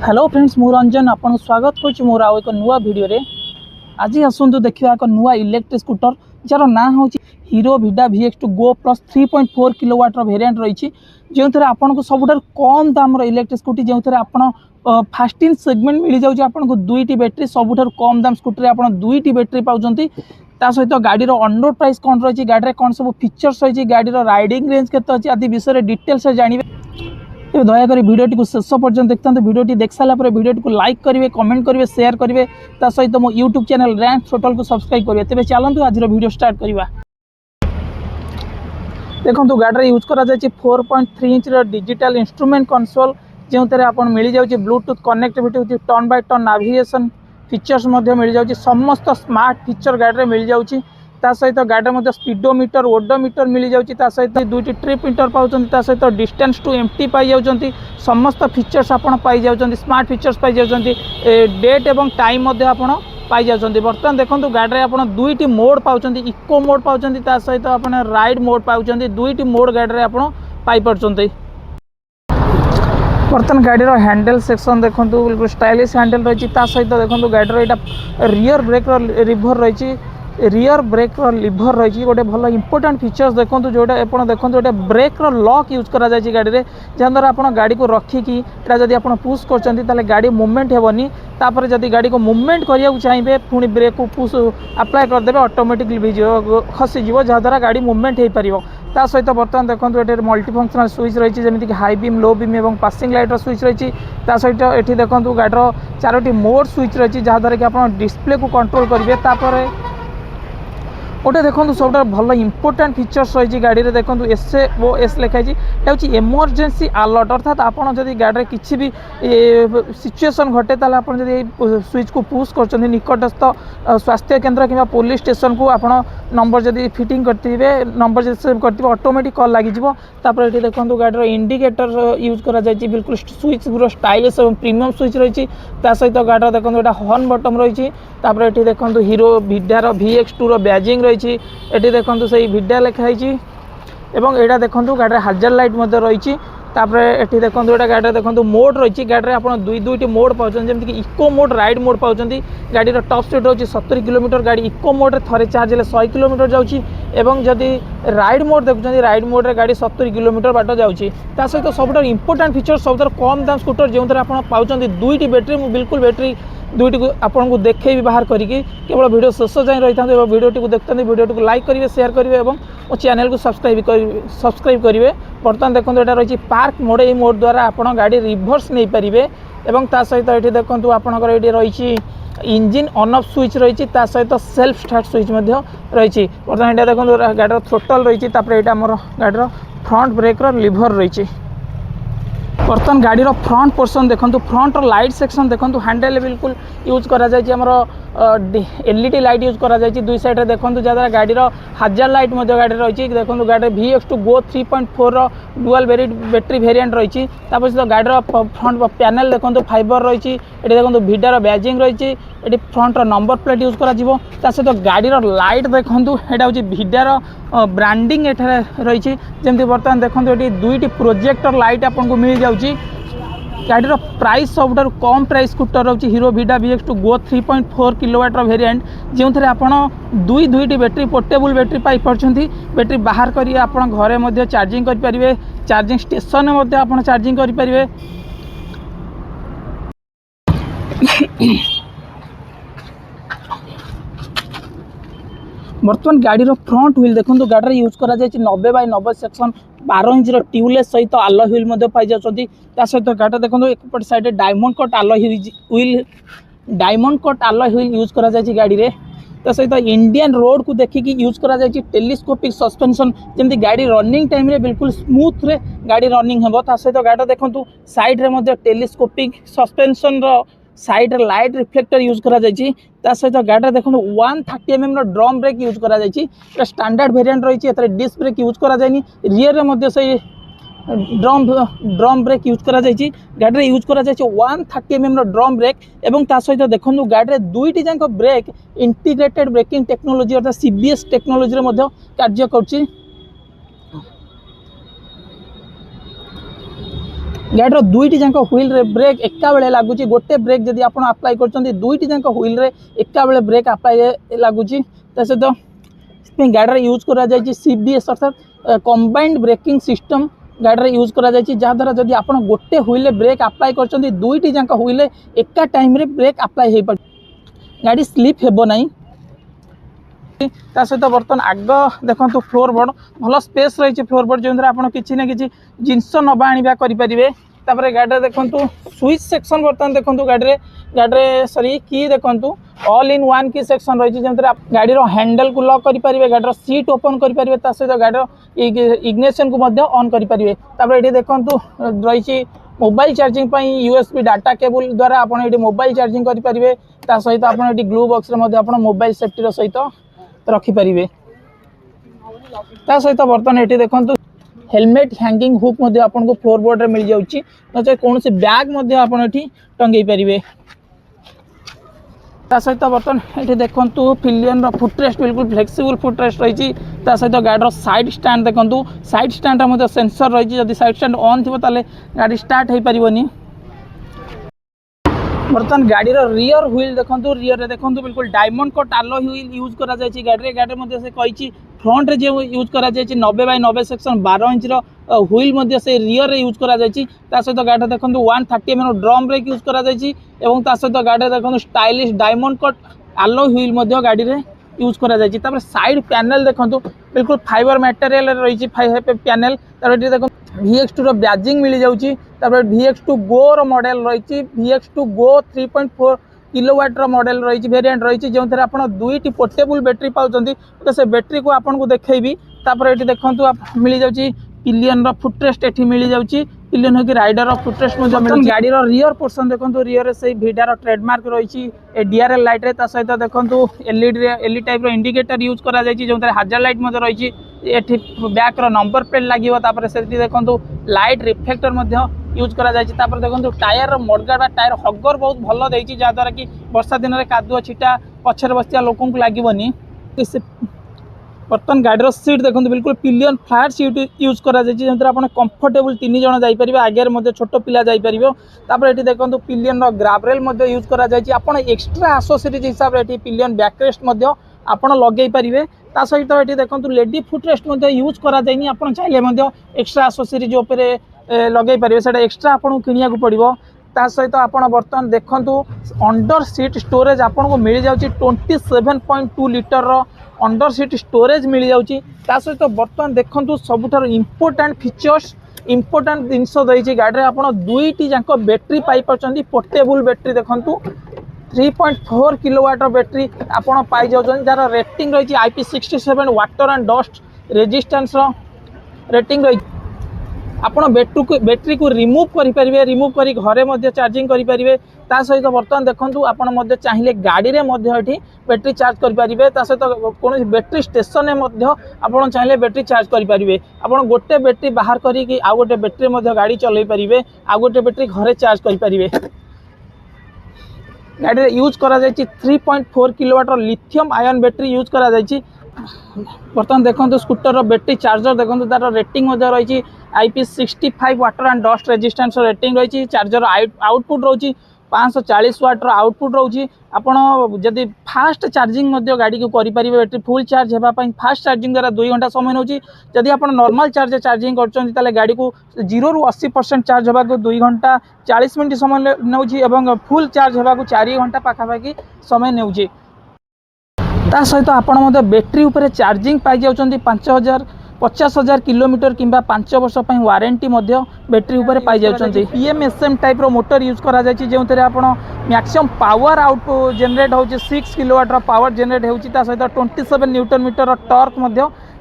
Hello friends मु रंजन आपन स्वागत करुच्ची मोर आउ एक नुआ वीडियो रे। आज आसतु देखा एक नुआ इलेक्ट्रिक स्कूटर जार ना हूँ हीरो भिडा VX2 गो प्लस 3.4 किलोवाट वेरिएंट रही जो थे आपको सब कम दाम इलेक्ट्रिक स्कूटी जो थे आप फास्टिन सेगमेंट मिल जाऊँगी आपको दुईटी बैटेरी सबुठ कम दाम स्कूटी आप दुईटी बैटेरी पाँच सहित गाड़ी अंडर प्राइस कौन रही गाड़ी कौन सब फीचर्स रही गाड़ी राइडिंग रेंज के आदि विषय डिटेल्स जानवे दयाकोरी भिडियो शेष पर्यटन देखते भिडियो देख सारापर भिडियो लाइक करेंगे कमेंट करेंगे शेयर करेंगे सहित मो यूट्यूब चैनल रैंक टोटल को सब्सक्राइब करेंगे तेज चलतु आज वीडियो स्टार्ट करवा। देखो गाड़ी यूज करा 4.3 इंच डिजिटल इंस्ट्रूमेंट कंसोल जो थे आप मिल जाऊँगी Bluetooth connectivity turn by turn navigation features मिल जाऊँगी समस्त स्मार्ट फीचर गाड़ी मिल जाऊँगी सहित गाड़ी स्पीडोमीटर ओडोमीटर मिल जाऊँगी सहित दुईटी ट्रिप मीटर पाँच सहित डिस्टेंस टू एम्प्टी पाई जाऊँगी समस्त फीचर्स आपड़ पाई जाऊँगी स्मार्ट फीचर्स पाई जाऊँगी डेट एवं टाइम आप पाई जाऊँगी। बर्तमान देखो गाड़ी आप दुईटी मोड पाँच इको मोड पाँच सहित आप राइड मोड पाँच दुईटी मोड गाड़ी आप पाई। बर्तमान गाड़ी हैंडल सेक्शन देखो बिल्कुल स्टाइलिश हैंडल रही सहित देखो गाड़ी रियर ब्रेक रिभर रही रियर ब्रेक लिभर रही गोटे भल इंपोर्टेंट फीचर्स देखो जोटा आप देखो गोटे ब्रेक लॉक यूज करा जाए गाड़ी में जहाँद्वारा आप गाड़ी को रखिकी जब आप पुश कर गाड़ी मूवमेंट हेनी तापर जब गाड़ी को मूवमेंट करने चाहिए पुणी ब्रेक को पुश अप्लाई करदे ऑटोमेटिकली खसीज जहाँद्वारा गाड़ी मूवमेंट हो पार ता सहित बर्तमान देखो ये मल्टीफंक्शनल स्विच रही जमीक हाई बीम लो बीम और पासिंग लाइट स्विच रही सहित ये देखो गाड़ी चारोटी मोड स्विच रही जहाँद्वारा कि आप डिस्प्ले को कंट्रोल करेंगे। गोटे देखो सब भल इंपोर्टेंट फीचर्स रही गाड़ी में देखो SOS लिखाई एमरजेंसी अलर्ट अर्थात आपड़ जब गाड़ी किसी भी सिचुएशन घटे ताल आप स्विच को पुश कर निकटस्थ स्वास्थ्य केन्द्र कि पुलिस स्टेशन को आप नंबर जब फिटिंग करते नंबर जब सेव करते ऑटोमेटिक कॉल लगी ये देखो गाड़ी इंडिकेटर यूज करा बिल्कुल स्विच पूरा स्टाइलिश और प्रीमियम स्विच रही सहित गाड़ी देखो यहाँ हॉर्न बटन रही ये देखो हीरो भिडार VX2 बैजिंग रही ये देखो से भिडा लिखाई एवं यहाँ देखो गाड़ी हाजर लाइट रही ये देखो यहाँ गाड़ी देखो मोड रही गाड़ी आप दुईटी मोड पाँच जमीक इको मोड राइड मोड पाँच गाड़ी टॉप स्पीड रोचे 70 किलोमीटर गाड़ी eco mode the charge 100 kilometre जाऊँगी जदि राइड मोड देखुं राइड मोड रे गाड़ी 70 किलोमीटर बाट जाऊँगी सहित सब इंपोर्टेंट फीचर सब कम दाम स्कूटर जो थे आप पाँच दुईटी बैटेरी मुझे बैटेरी दुईटी को आपको देखे बाहर करके केवल वीडियो शेष जाए रही था वीडियो को देखते वीडियो को लाइक करेंगे शेयर करेंगे और मो चैनल को सब्सक्राइब करेंगे। बर्तमान देखो यहाँ रही पार्क मोड ये मोड द्वारा आप गाड़ी रिभर्स नहीं पारे और सहित ये देखो आपंकर ये रही इंजिन ऑन ऑफ स्विच रही सहित सेल्फ स्टार्ट स्विच रही। बर्तमान यहाँ देखो गाड़ी थ्रोटल रही यहाँ गाड़ी फ्रंट ब्रेक लिभर रही। बर्तमान गाड़ी फ्रंट पोर्सन देखो फ्रंट लाइट सेक्शन देखो हैंडल बिल्कुल यूज करा LED लाइट यूज करा दुई साइड रे देखो जहाँ गाड़ी हाजर लाइट गाड़ी रही देखो गाड़ी VX2 गो 3.4 डुअल बैटेरी वेरिएंट रही सहित गाड़ी फ्रंट पैनल देखो फाइबर रही ये देखो भिडार बैजिंग रही ये फ्रंट नंबर प्लेट यूज करा सहित गाड़ी लाइट देखो यहाँ हूँ भिडार ब्रांडिंग एठारे रही जमी बर्तमान देखो ये दुईटी प्रोजेक्टर लाइट आपको मिल जाऊँगी। गाड़ी प्राइस सब कम प्राइस स्कूटर रही हीरो भिडा VX2 गो 3.4 किलोवाट वेरिएंट जो थे आप दुईटी बैटेरी पोर्टेबल बैटेरी पाई बैटेरी बाहर करी आप घरे चार्जिंग करेंगे चार्जिंग स्टेशन में आप चार्जिंग करेंगे। बर्तमान गाड़ी फ्रंट व्हील देखो गाड़ी यूज करा 90/90 सेक्शन 12 इंच ट्यूबलेस सहित आलो व्हील पाई जाती सहित गाड़ी देखो एक साइड डायमंड कट आलो व्हील यूज करा गाड़ी रे सहित इंडियन रोड को देखिकी यूज करा टेलीस्कोपिक सस्पेंशन जमी गाड़ी रनिंग टाइम रे बिल्कुल स्मूथ रे गाड़ी रनिंग हेबो सहित गाड़ी देखो साइड रे telescopic suspension side light reflector use करा सहित गाड़ी देखो 130 mm ड्रम ब्रेक यूज करा स्टैंडर्ड वेरिएंट रही डिस्क ब्रेक यूज करा रियर में से ड्रम ब्रेक यूज करा गाड़ी यूज करा 130 mm ड्रम ब्रेक एवं सहित देखो गाड़ी दुईटी जाक ब्रेक इंटीग्रेटेड ब्रेकिंग टेक्नोलोजी अर्थात CBS टेक्नोलोजी कार्य कर गाड़ी दुईटी जाक व्हील रे ब्रेक एका बेले लगुच गोटे ब्रेक जब आप अप्लाई कर दुईटी जाक व्हील रे एका बेले ब्रेक अप्लाई लगुच सहित गाड़ी यूज करा CBS अर्थात कंबाइंड ब्रेकिंग सिस्टम गाड़ी यूज करा जहाँद्वारा जब आप गोटे व्हील ब्रेक अप्लाई कर दुईटी जाक व्हील एका टाइम रे ब्रेक अप्लाई हो पार गाड़ी स्लीप हेब नहीं सहित बर्तमान आग देखो फ्लोर बोर्ड भल स्पेस रही फ्लोर बोर्ड जो आप किसी ना कि जिनस नवा आनिबा करें तापर गाड़ी देखो स्विच सेक्शन बर्तमान देखो गाड़ी सॉरी की देखो ऑल इन वन की सेक्शन रही जमीन आप गाड़ी हैंडल को लॉक करेंगे गाड़ी सीट ओपन करेंगे सहित गाड़ी इग्निशन को ऑन करेंगे तापर ये देखो रही mobile charging USB data cable द्वारा आप मोबाइल चार्जिंग करेंगे सहित आप ग्लू बॉक्स मोबाइल सेफ्टी सहित रखिपारे सहित बर्तमान ये देखो हेलमेट हैंगिंग हुक आपको फ्लोर बोर्ड रे मिल जाउची नचे कौन से बैग आप टंगे पारे सहित बर्तमान ये देखो पिलियन फुटरेस्ट बिल्कुल फ्लेक्सिबल फुटरेस्ट रही सहित गाड़ी साइड स्टैंड देखो साइड स्टैंड सेंसर रही जब साइड स्टैंड ऑन थी गाड़ी स्टार्ट हो पारनी बर्तमान गाड़ी रियर व्हील देखो रियर रे देखो बिल्कुल डायमंड कट आलो व्हील यूज करा जायछि गाड़ी से कही फ्रंट रे जो यूज करा जायछि 90/90 सेक्शन 12 इंच व्हील से रियर रे यूज करा जायछि सहित गाड़ी देखो 130 mm ड्रम ब्रेक यूज करा जायछि सहित गाड़ी देखो स्टाइलिश डायमंड कट आलो व्हील गाड़ी रे यूज करा जायछि तापर साइड पैनल देखो बिल्कुल फाइबर मटेरियल रही पैनल देखो VX2 बैजिंग मिल जाउची VX2 गो मॉडल रही VX2 गो 3.4 किलोवाट मॉडल रही वेरिएंट रही जो थे आप दुईटी पोर्टेबल बैटेरी पाँच तो से बैटेरी को आपको देखी तापर ये देखो मिल जाउची पिलियन फुटरेस्ट ये मिल जाउची पिलियन होगी राइडर फुटरेस्ट गाड़ी रियर पोर्सन देखो रियर से भिडार ट्रेडमार्क रही DRL लाइट रे सहित देखो LED टाइप इंडिकेटर यूज करा जो हाजर लाइट रही बैक नंबर प्लेट लगे से देखो लाइट रिफ्लेक्टर यूज करा देखो टायर मडगार्ड टायर हगर बहुत भल देती जहाँद्वारा कि वर्षा दिन में कादुआ छिटा पछर बसिया लोक लगभग बर्तमान गाड़ी सीट देखो बिल्कुल पिलियन फ्लैट सीट यूज करा जहाँ आप कंफर्टेबल 3 जन जापर आगे छोट पिला जापर तापर ये देखो पिलियन ग्राबरेल यूज करा आप एक्स्ट्रा एसोसीरीज हिसाब से पिलियन बैकरेस्ट आप लगे पारे सहित ये देखो लेडी फुटरेस्ट यूज करा जाए आप चाहिए एक्स्ट्रा एसोसीरीज लगे पारे से एक्स्ट्रा आपको किनिया पड़ो सहित आप बर्तमान देखु अंडर सीट स्टोरेज आपको मिल जाऊँगी 27.2 लीटर अंडर सीट स्टोरेज मिल जाऊँगी सहित बर्तमान देखु सबुठार इंपोर्टेंट फीचर्स इंपोर्टेंट जिनस देती गाड़ी में आप दुईटी जाक बैटेरी पाई पोर्टेबल बैटेरी देखु 3.4 किलोवाट बैटेरी आपड़ पाई जाऊँ जार रेटिंग रही IP67 water and dust resistance rating रही आप बैटेरी को रिमूव करेंगे रिमूव कर घरे चार्जिंग करेंगे सहित बर्तमान देखो आप चाहिए गाड़ी में बैटेरी चार्ज करेंगे सहित कौन बैटेरी स्टेशन में आप चाहिए बैटेरी चार्ज करेंगे आप गोटे बैटेरी बाहर करी आउ गोटे बैटेरी गाड़ी चल पारे आउ गोटे बैटेरी घरे चार्ज करेंगे गाड़ी यूज करा 3.4 kilowatt lithium ion battery use करा बर्तमान देखो स्कूटर बैटेरी चार्जर देखो तार रेटिंग रही IP65 water and dust resistance rating रही चार्जर आउटपुट रही 540 वाटर आउटपुट रही आपड़ जदि फास्ट चार्जिंग गाड़ी को करेंगे बैटेरी फुल चार्ज होगापी फास्ट चार्जिंग द्वारा 2 घंटा समय नौ जदि आप नॉर्मल चार्ज चार्जिंग कर गाड़ी को 0 ରୁ 80% चार्ज होगा 2 घंटा 40 मिनट समय नौ फुल चार्ज होगा 4 घंटा पाखापाखि समय नौ सहित आप बैटेरी उपर चार्जिंग पाई जाउछंती 50,000 किलोमीटर किंबा 5 वर्ष वारंटी बैटेरी उपर पाई जाउछंती PMSM टाइप रो मोटर यूज करा जायछि जो आप मैक्सिमम पावर आउट जनरेट होछि 6 किलोवाट पावर जनरेट होछि सहित 27 न्यूटन मीटर टॉर्क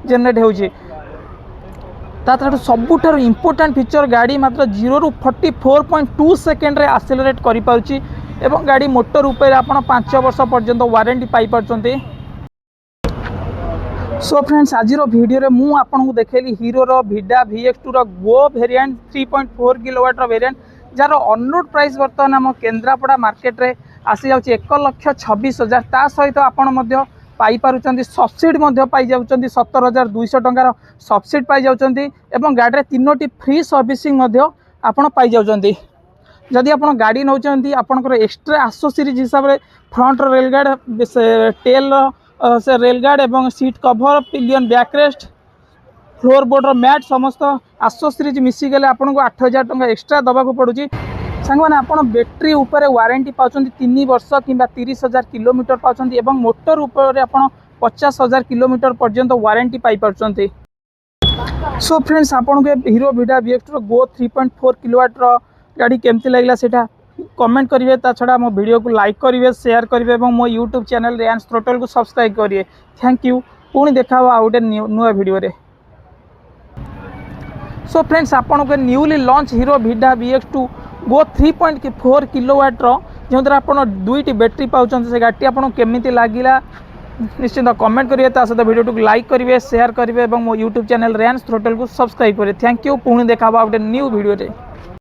जनरेट होछि सबुठार इंपोर्टेंट फीचर गाड़ी मात्र 0 ରୁ 44.2 सेकेंड रे एक्सेलरेट करि पाउछि एवं गाड़ी मोटर उपर आप 5 वर्ष पर्यंत वारंटी पाई पारछंती। सो फ्रेंड्स आज वीडियो रे मु आपन को देखैली हीरो रो भिडा VX2 रो गो वेरिएंट 3.4 किलोवाट रो वेरिएंट जार ऑनरोड प्राइस बर्तमान आम केन्द्रापड़ा मार्केट रे आसी जाउछि 1,26,000 ता सहित आपण पाई पारुचंती सब्सिडी पाई जाउचंती 17,200 टंकार सब्सिडी पाई जाउचंती एवं गाड़ी रे 3टी फ्री सर्विसिंग आपण पाई जाउछन्ती। जदि आपण गाड़ी नौचंती आपनकर एक्स्ट्रा एसेसरीज हिसाब रे फ्रंट रेल गार्ड टेल से रेल गार्ड एवं seat cover pillion backrest floor border mat समस्त एसेसरीज मिसी गले आपन को 8000 टंका एक्स्ट्रा दबा को पड़ुची। सांग माने आपण बैटरी ऊपर वारंटी पाउछन्ती 3 वर्ष किंबा 30000 किलोमीटर पाउछन्ती एवं मोटर ऊपर आपण 50000 किलोमीटर पर्यंत वारंटी पाई पाउछन्ती। सो फ्रेंड्स आपन के हीरो वीडा VX2 गो 3.4 किलोवाट रो गाड़ी केमती लगला सेटा कमेंट करिवे। ता छड़ा मो वीडियो को लाइक करिवे शेयर करिवे एवं मो यूट्यूब चैनल रेंस थ्रोटल को सब्सक्राइब करिवे। Thank you. पुणी देखा आ गोटे नुआ वीडियो रे। सो फ्रेंड्स आपन के newly launch hero Vida VX2 गो 3.4 किलोवाट रो जो द्वारा आपन दुईटी बैटरी पाउछन से गाड़ी आपन केमिति लागिला निश्चित कमेंट करिवे। ता सहित वीडियो को लाइक करिवे शेयर करिवे एवं मो यूट्यूब चैनल रेंस थ्रोटल को सब्सक्राइब करिवे। Thank you. पुणी देखा आ गोटे न्यू वीडियो रे।